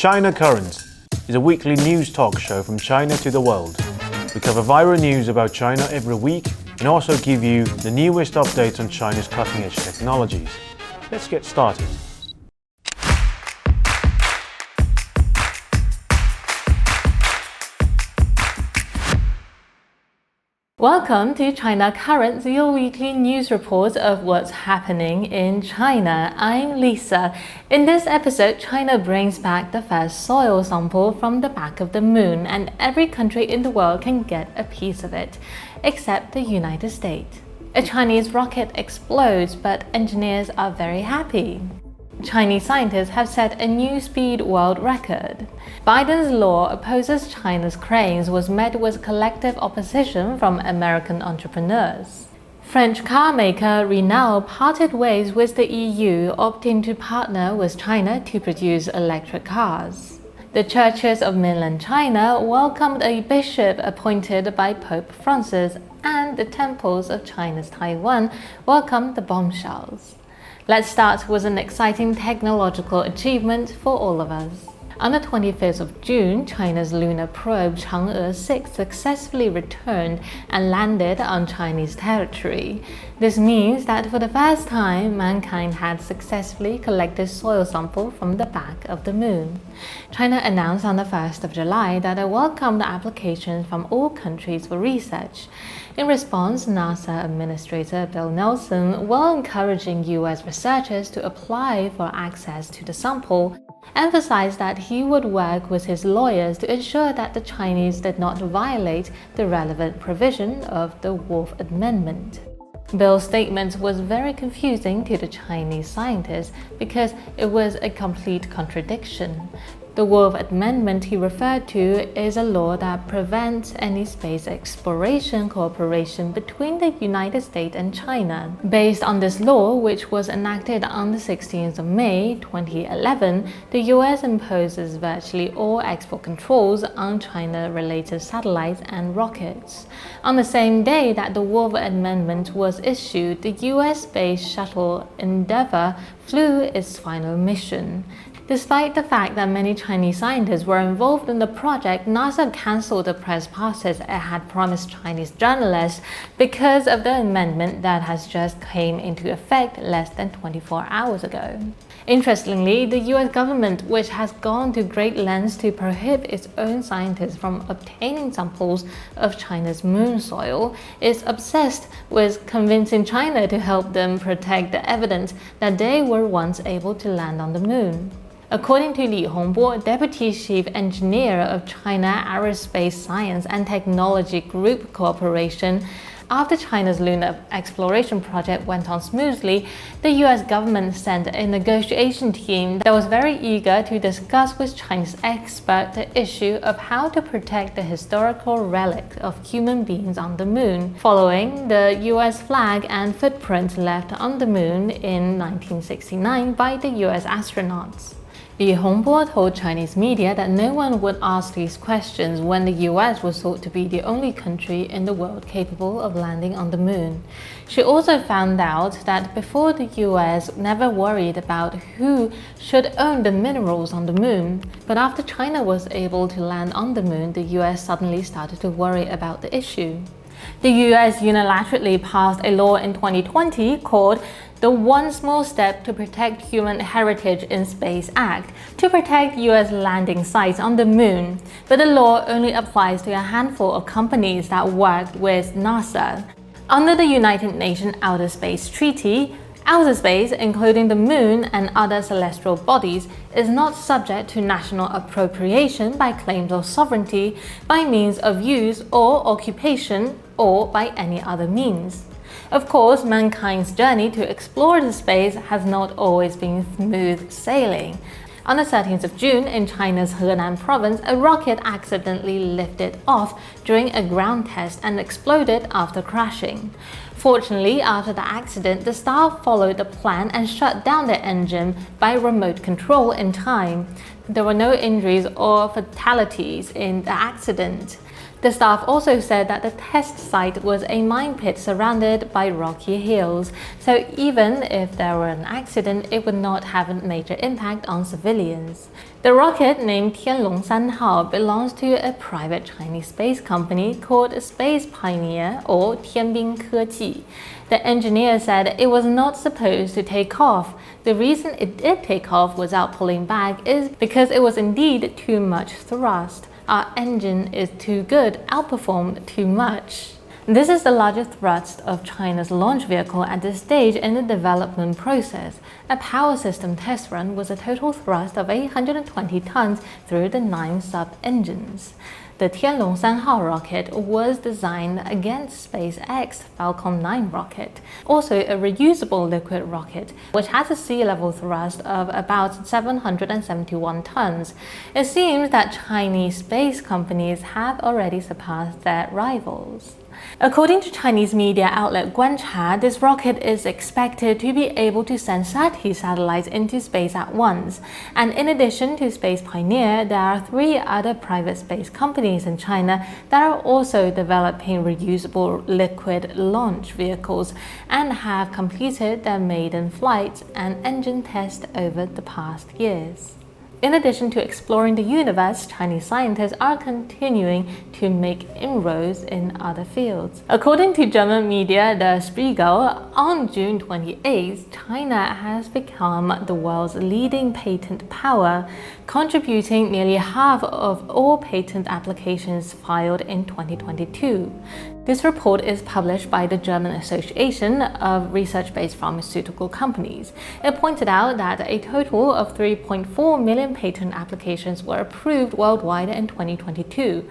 China Current is a weekly news talk show from China to the world. We cover viral news about China every week and also give you the newest updates on China's cutting-edge technologies. Let's get started. Welcome to China Current, your weekly news report of what's happening in China. I'm Lisa. In this episode, China brings back the first soil sample from the back of the moon, and every country in the world can get a piece of it, except the United States. A Chinese rocket explodes, but engineers are very happy. Chinese scientists have set a new speed world record. Biden's law opposes China's cranes was met with collective opposition from American entrepreneurs. French car maker Renault parted ways with the EU, opting to partner with China to produce electric cars. The churches of mainland China welcomed a bishop appointed by Pope Francis, and the temples of China's Taiwan welcomed the bombshells. Let's start with an exciting technological achievement for all of us. On the 25th of June, China's lunar probe Chang'e 6 successfully returned and landed on Chinese territory. This means that for the first time, mankind had successfully collected soil sample from the back of the moon. China announced on the 1st of July that it welcomed applications from all countries for research. In response, NASA Administrator Bill Nelson, while encouraging U.S. researchers to apply for access to the sample, emphasized that he would work with his lawyers to ensure that the Chinese did not violate the relevant provision of the Wolf Amendment. Bill's statement was very confusing to the Chinese scientists because it was a complete contradiction. The Wolf Amendment he referred to is a law that prevents any space exploration cooperation between the United States and China. Based on this law, which was enacted on the 16th of May 2011, the US imposes virtually all export controls on China-related satellites and rockets. On the same day that the Wolf Amendment was issued, the US space shuttle Endeavour flew its final mission. Despite the fact that many Chinese scientists were involved in the project, NASA cancelled the press passes it had promised Chinese journalists because of the amendment that has just came into effect less than 24 hours ago. Interestingly, the US government, which has gone to great lengths to prohibit its own scientists from obtaining samples of China's moon soil, is obsessed with convincing China to help them protect the evidence that they were once able to land on the moon. According to Li Hongbo, Deputy Chief Engineer of China Aerospace Science and Technology Group Corporation, after China's lunar exploration project went on smoothly, the US government sent a negotiation team that was very eager to discuss with Chinese experts the issue of how to protect the historical relic of human beings on the moon, following the US flag and footprint left on the moon in 1969 by the US astronauts. Li Hongbo told Chinese media that no one would ask these questions when the US was thought to be the only country in the world capable of landing on the moon. She also found out that before the US never worried about who should own the minerals on the moon, but after China was able to land on the moon, the US suddenly started to worry about the issue. The US unilaterally passed a law in 2020 called the One Small Step to Protect Human Heritage in Space Act to protect US landing sites on the moon, but the law only applies to a handful of companies that worked with NASA. Under the United Nations Outer Space Treaty, outer space, including the moon and other celestial bodies, is not subject to national appropriation by claims of sovereignty, by means of use or occupation, or by any other means. Of course, mankind's journey to explore the space has not always been smooth sailing. On the 13th of June, in China's Henan province, a rocket accidentally lifted off during a ground test and exploded after crashing. Fortunately, after the accident, the staff followed the plan and shut down the engine by remote control in time. There were no injuries or fatalities in the accident. The staff also said that the test site was a mine pit surrounded by rocky hills, so even if there were an accident, it would not have a major impact on civilians. The rocket, named Tianlong 3 belongs to a private Chinese space company called Space Pioneer or Tianbing Keji. The engineer said it was not supposed to take off. The reason it did take off without pulling back is because it was indeed too much thrust. Our engine is too good, outperformed too much. This is the largest thrust of China's launch vehicle at this stage in the development process. A power system test run was a total thrust of 820 tons through the 9 sub-engines. The Tianlong 3 rocket was designed against SpaceX Falcon 9 rocket, also a reusable liquid rocket, which has a sea level thrust of about 771 tons. It seems that Chinese space companies have already surpassed their rivals. According to Chinese media outlet Guancha, this rocket is expected to be able to send 30 satellites into space at once. And in addition to Space Pioneer, there are 3 other private space companies in China that are also developing reusable liquid launch vehicles and have completed their maiden flights and engine tests over the past years. In addition to exploring the universe, Chinese scientists are continuing to make inroads in other fields. According to German media Der Spiegel, on June 28, China has become the world's leading patent power, contributing nearly half of all patent applications filed in 2022. This report is published by the German Association of Research-Based Pharmaceutical Companies. It pointed out that a total of 3.4 million patent applications were approved worldwide in 2022.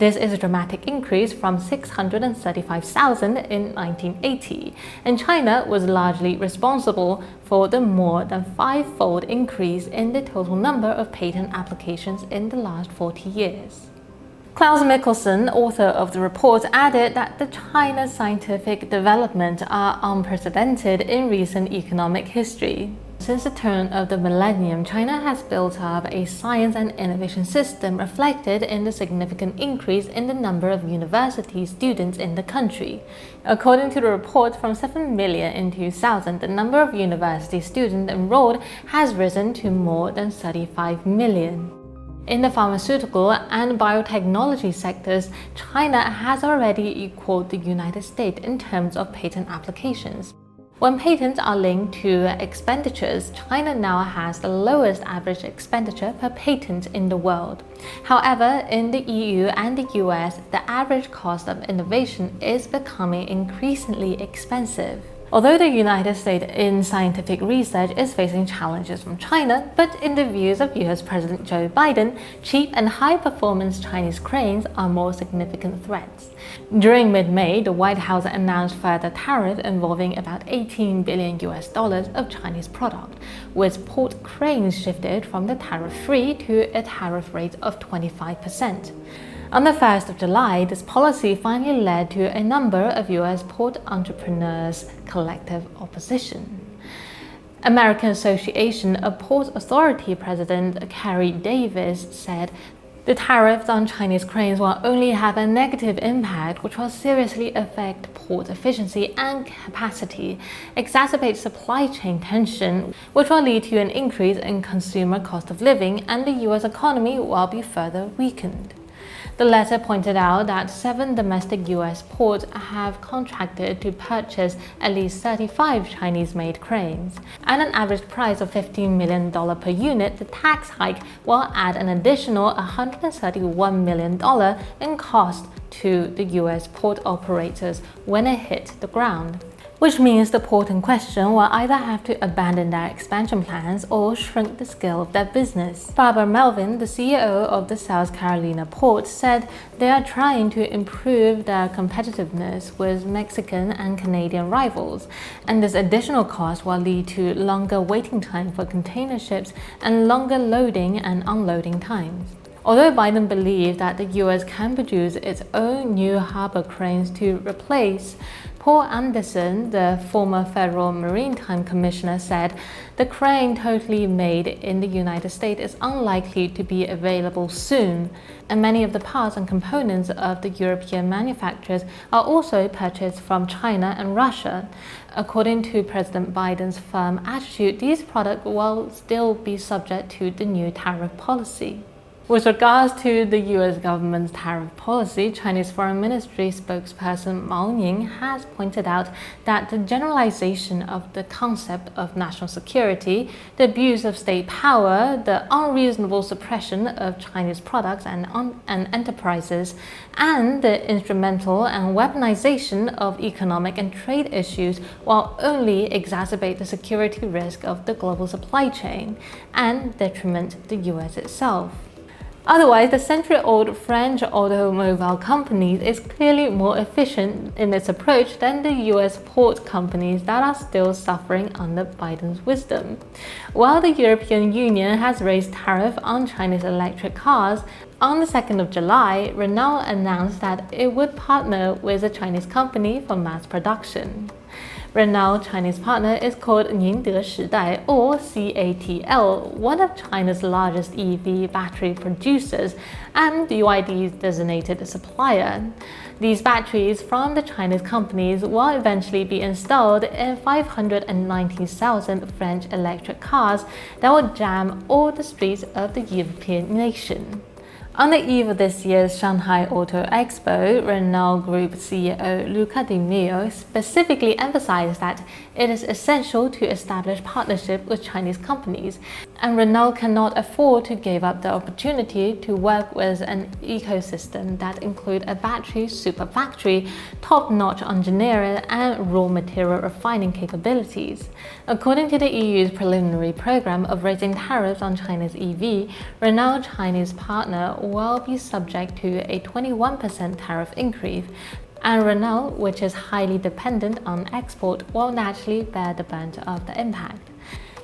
This is a dramatic increase from 635,000 in 1980, and China was largely responsible for the more than 5-fold increase in the total number of patent applications in the last 40 years. Klaus Mikkelsen, author of the report, added that the China's scientific developments are unprecedented in recent economic history. Since the turn of the millennium, China has built up a science and innovation system reflected in the significant increase in the number of university students in the country. According to the report, from 7 million in 2000, the number of university students enrolled has risen to more than 35 million. In the pharmaceutical and biotechnology sectors, China has already equaled the United States in terms of patent applications. When patents are linked to expenditures, China now has the lowest average expenditure per patent in the world. However, in the EU and the US, the average cost of innovation is becoming increasingly expensive. Although the United States in scientific research is facing challenges from China, but in the views of US President Joe Biden, cheap and high-performance Chinese cranes are more significant threats. During mid-May, the White House announced further tariff involving about $18 billion of Chinese product, with port cranes shifted from the tariff-free to a tariff rate of 25%. On the 1st of July, this policy finally led to a number of US port entrepreneurs' collective opposition. American Association of Port Authority President Carrie Davis said the tariffs on Chinese cranes will only have a negative impact, which will seriously affect port efficiency and capacity, exacerbate supply chain tension, which will lead to an increase in consumer cost of living, and the US economy will be further weakened. The letter pointed out that 7 domestic US ports have contracted to purchase at least 35 Chinese-made cranes. At an average price of $15 million per unit, the tax hike will add an additional $131 million in cost to the US port operators when it hit the ground, which means the port in question will either have to abandon their expansion plans or shrink the scale of their business. Barbara Melvin, the CEO of the South Carolina port, said they are trying to improve their competitiveness with Mexican and Canadian rivals, and this additional cost will lead to longer waiting time for container ships and longer loading and unloading times. Although Biden believed that the US can produce its own new harbor cranes to replace Paul Anderson, the former Federal Maritime Commissioner, said the crane totally made in the United States is unlikely to be available soon, and many of the parts and components of the European manufacturers are also purchased from China and Russia. According to President Biden's firm attitude, these products will still be subject to the new tariff policy. With regards to the US government's tariff policy, Chinese Foreign Ministry spokesperson Mao Ning has pointed out that the generalization of the concept of national security, the abuse of state power, the unreasonable suppression of Chinese products and enterprises, and the instrumental and weaponization of economic and trade issues will only exacerbate the security risk of the global supply chain and detriment the US itself. Otherwise, the century-old French automobile company is clearly more efficient in its approach than the US port companies that are still suffering under Biden's wisdom. While the European Union has raised tariffs on Chinese electric cars, on the 2nd of July, Renault announced that it would partner with a Chinese company for mass production. Renault's Chinese partner is called Ningde Shidai, or CATL, one of China's largest EV battery producers and BYD's designated supplier. These batteries from the Chinese companies will eventually be installed in 590,000 French electric cars that will jam all the streets of the European nation. On the eve of this year's Shanghai Auto Expo, Renault Group CEO Luca Di Meo specifically emphasized that it is essential to establish partnership with Chinese companies, and Renault cannot afford to give up the opportunity to work with an ecosystem that includes a battery super factory, top-notch engineering, and raw material refining capabilities. According to the EU's preliminary program of raising tariffs on China's EV, Renault's Chinese partner will be subject to a 21% tariff increase, and Renault, which is highly dependent on export, will naturally bear the brunt of the impact.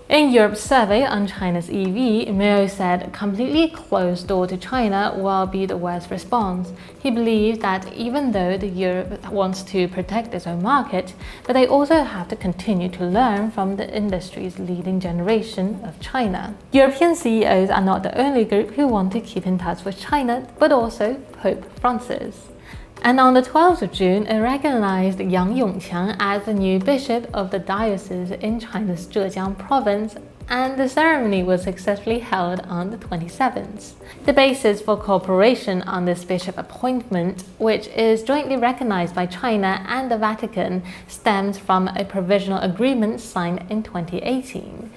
In Europe's survey on China's EV, Meo said completely closed door to China will be the worst response. He believes that even though Europe wants to protect its own market, but they also have to continue to learn from the industry's leading generation of China. European CEOs are not the only group who want to keep in touch with China, but also Pope Francis. And on the 12th of June, it recognized Yang Yongqiang as the new bishop of the diocese in China's Zhejiang province, and the ceremony was successfully held on the 27th. The basis for cooperation on this bishop appointment, which is jointly recognized by China and the Vatican, stems from a provisional agreement signed in 2018,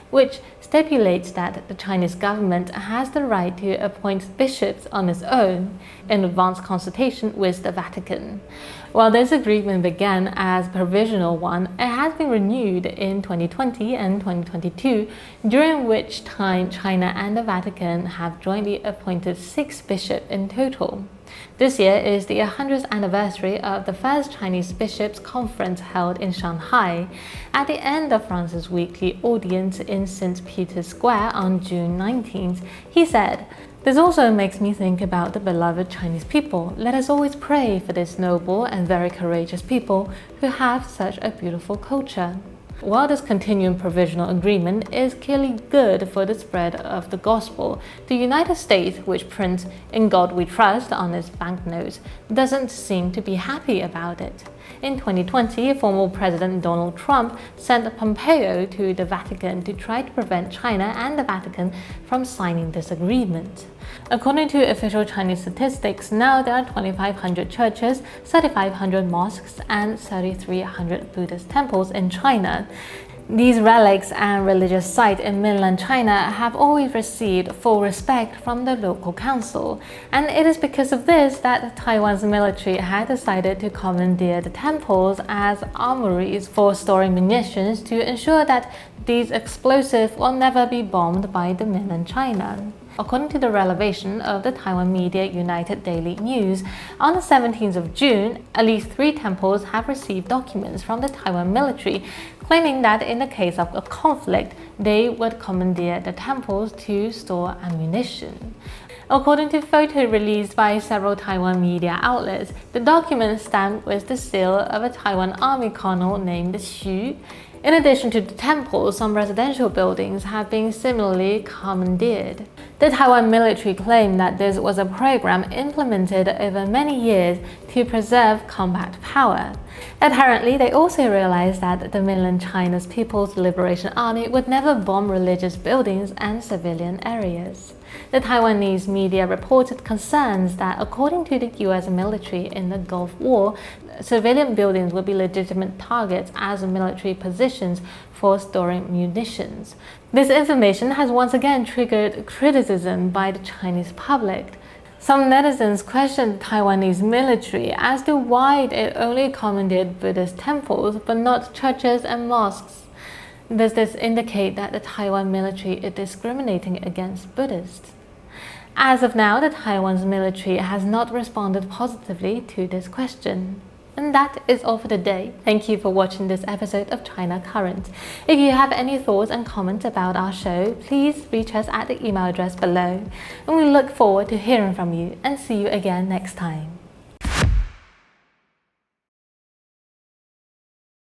which stipulates that the Chinese government has the right to appoint bishops on its own in advance consultation with the Vatican. While this agreement began as a provisional one, it has been renewed in 2020 and 2022, during which time China and the Vatican have jointly appointed 6 bishops in total. This year is the 100th anniversary of the first Chinese Bishops' Conference held in Shanghai. At the end of Francis' weekly audience in St. Peter's Square on June 19th, he said, "This also makes me think about the beloved Chinese people. Let us always pray for this noble and very courageous people who have such a beautiful culture." While this continuing provisional agreement is clearly good for the spread of the gospel, the United States, which prints "In God We Trust" on its banknotes, doesn't seem to be happy about it. In 2020, former President Donald Trump sent Pompeo to the Vatican to try to prevent China and the Vatican from signing this agreement. According to official Chinese statistics, now there are 2,500 churches, 3,500 mosques, and 3,300 Buddhist temples in China. These relics and religious sites in mainland China have always received full respect from the local council, and it is because of this that Taiwan's military had decided to commandeer the temples as armories for storing munitions to ensure that these explosives will never be bombed by the mainland China. According to the revelation of the Taiwan media United Daily News, on the 17th of June, at least 3 temples have received documents from the Taiwan military claiming that in the case of a conflict, they would commandeer the temples to store ammunition. According to photo released by several Taiwan media outlets, the document stamped with the seal of a Taiwan army colonel named Xu. In addition to the temple, some residential buildings have been similarly commandeered. The Taiwan military claimed that this was a program implemented over many years to preserve combat power. Apparently, they also realized that the mainland China's People's Liberation Army would never bomb religious buildings and civilian areas. The Taiwanese media reported concerns that, according to the US military in the Gulf War, civilian buildings would be legitimate targets as military positions for storing munitions. This information has once again triggered criticism by the Chinese public. Some netizens questioned the Taiwanese military as to why it only commandeered Buddhist temples but not churches and mosques. Does this indicate that the Taiwan military is discriminating against Buddhists? As of now, the Taiwan's military has not responded positively to this question. And that is all for today. Thank you for watching this episode of China Current. If you have any thoughts and comments about our show, please reach us at the email address below. And we look forward to hearing from you and see you again next time.